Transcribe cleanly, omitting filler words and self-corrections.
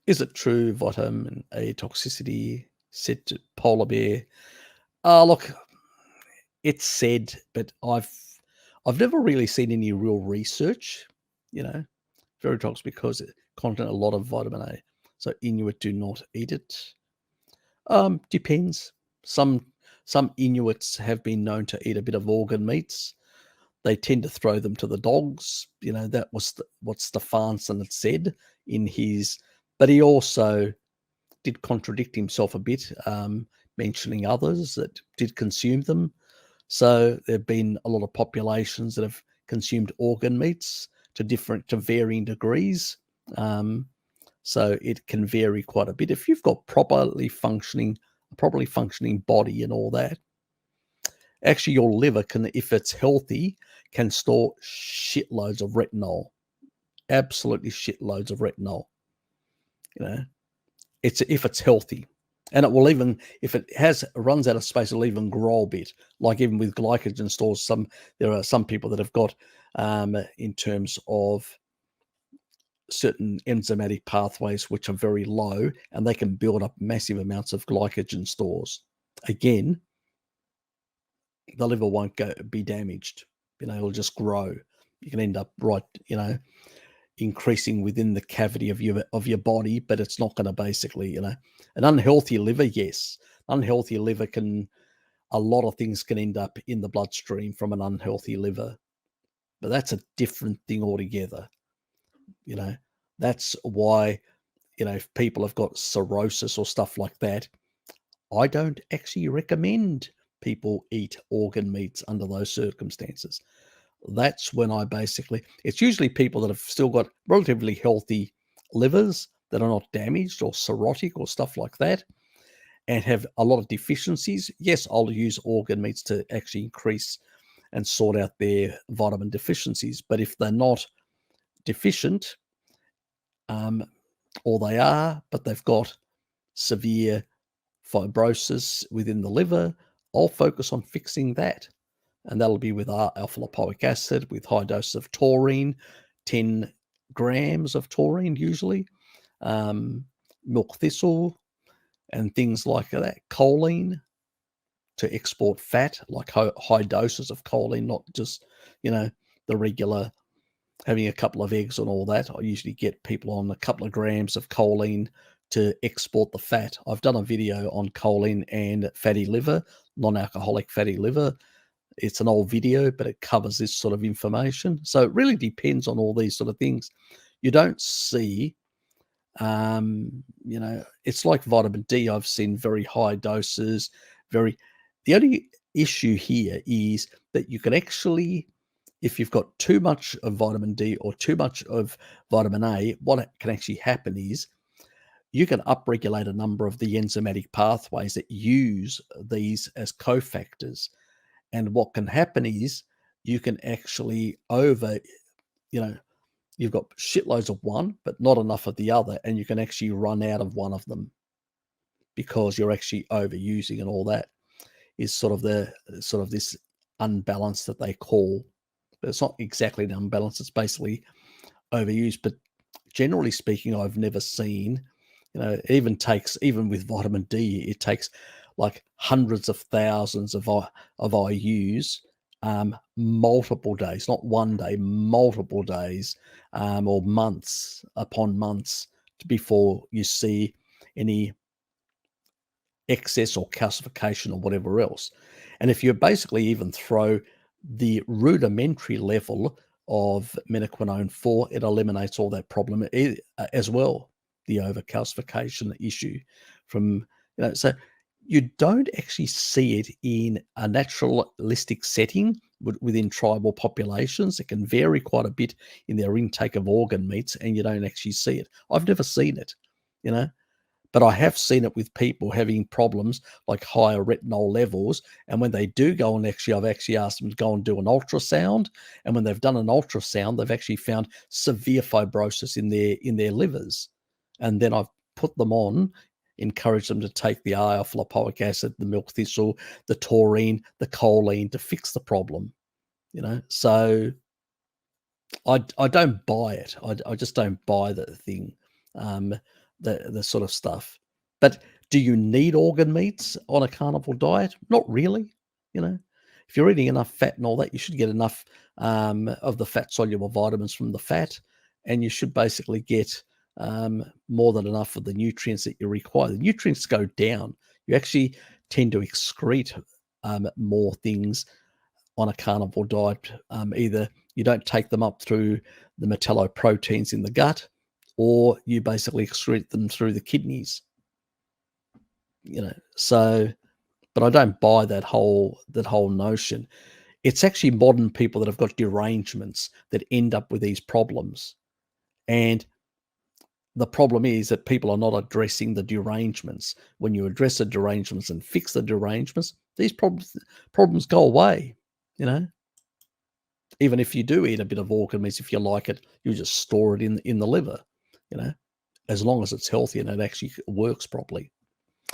Is it true vitamin A toxicity said to polar bear? Look, it's said, but I've never really seen any real research. You know, very toxic because it contains a lot of vitamin A. So Inuit do not eat it. Depends. Some some Inuits have been known to eat a bit of organ meats. They tend to throw them to the dogs. That was what Stefansson had said in his. But he also did contradict himself a bit, mentioning others that did consume them. So there have been a lot of populations that have consumed organ meats to varying degrees. So it can vary quite a bit. If you've got properly functioning body and all that, actually your liver can, if it's healthy, can store shitloads of retinol. Absolutely shitloads of retinol. It's if it's healthy. And it will even, if it runs out of space, it'll even grow a bit. Like even with glycogen stores, there are some people that have got, in terms of certain enzymatic pathways which are very low, and they can build up massive amounts of glycogen stores. Again, the liver won't be damaged. It'll just grow. You can end up increasing within the cavity of your body, but it's not going to basically, an unhealthy liver, yes. Unhealthy liver a lot of things can end up in the bloodstream from an unhealthy liver, but that's a different thing altogether. That's why, if people have got cirrhosis or stuff like that, I don't actually recommend people eat organ meats under those circumstances. That's when it's usually people that have still got relatively healthy livers that are not damaged or cirrhotic or stuff like that, and have a lot of deficiencies. Yes, I'll use organ meats to actually increase and sort out their vitamin deficiencies. But if they're not deficient, or they are, but they've got severe fibrosis within the liver, I'll focus on fixing that. And that'll be with alpha lipoic acid, with high doses of taurine, 10 grams of taurine usually, milk thistle, and things like that. Choline to export fat, like high doses of choline, not just, the regular having a couple of eggs and all that. I usually get people on a couple of grams of choline to export the fat. I've done a video on choline and fatty liver, non-alcoholic fatty liver. It's an old video, but it covers this sort of information. So it really depends on all these sort of things. You don't see, it's like vitamin D. I've seen very high doses. The only issue here is that you can actually, if you've got too much of vitamin D or too much of vitamin A, what can actually happen is you can upregulate a number of the enzymatic pathways that use these as cofactors. And what can happen is you can actually you've got shitloads of one, but not enough of the other, and you can actually run out of one of them because you're actually overusing, and all that is sort of this unbalance that they call. But it's not exactly an unbalance, it's basically overused. But generally speaking, I've never seen, even with vitamin D, it takes like hundreds of thousands of IUs, multiple days, not one day, multiple days, or months upon months before you see any excess or calcification or whatever else. And if you basically even throw the rudimentary level of menaquinone 4, it eliminates all that problem as well, the overcalcification issue from, so you don't actually see it in a naturalistic setting within tribal populations. It can vary quite a bit in their intake of organ meats, and you don't actually see it. I've never seen it, but I have seen it with people having problems like higher retinol levels. And when they do go, and I've actually asked them to go and do an ultrasound. And when they've done an ultrasound, they've actually found severe fibrosis in their livers. And then I've put them on, encouraged them to take the alpha lipoic acid, the milk thistle, the taurine, the choline to fix the problem. So I don't buy it. I just don't buy the thing. the sort of stuff. But do you need organ meats on a carnivore diet? Not really. You know, if you're eating enough fat and all that, you should get enough of the fat soluble vitamins from the fat, and you should basically get more than enough of the nutrients that you require. The nutrients go down. You actually tend to excrete more things on a carnivore diet. Either you don't take them up through the metalloproteins in the gut, or you basically excrete them through the kidneys. So, but I don't buy that whole notion. It's actually modern people that have got derangements that end up with these problems. And the problem is that people are not addressing the derangements. When you address the derangements and fix the derangements, these problems go away. You know, even if you do eat a bit of organ meat, if you like it, you just store it in the liver. You know, as long as it's healthy and it actually works properly.